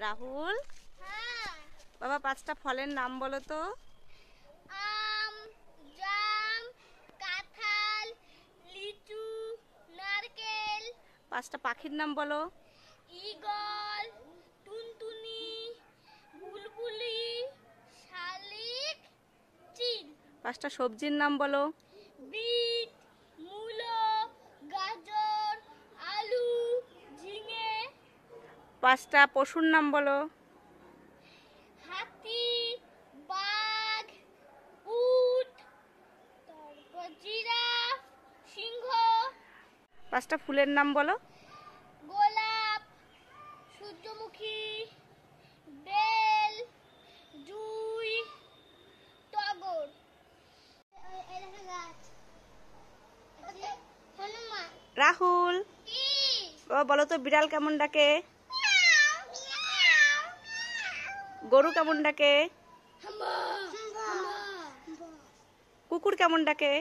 রাহুল, হ্যাঁ। বাবা 5টা ফলের নাম বলো তো। আম, জাম, কাঁঠাল, লিচু, নারকেল। 5টা পাখির নাম বলো। ঈগল, টুনটুনি, বুলবুলি, শালিক, চিল। 5টা সবজির নাম বলো। বিট, মূলো, গাজর, আলু, ঝিঙে। 5টা পশুর নাম বলো। হাতি, বাঘ, উট, তারপর জিরাফ, সিংহ। 5টা ফুলের নাম বলো। গোলাপ, সূর্যমুখী, বেল, জুঁই, টগর। হনুমান। রাহুল, কি? বাবা বলো তো বিড়াল কেমন ডাকে, গরু কেমন ডাকে, কুকুর কেমন ডাকে।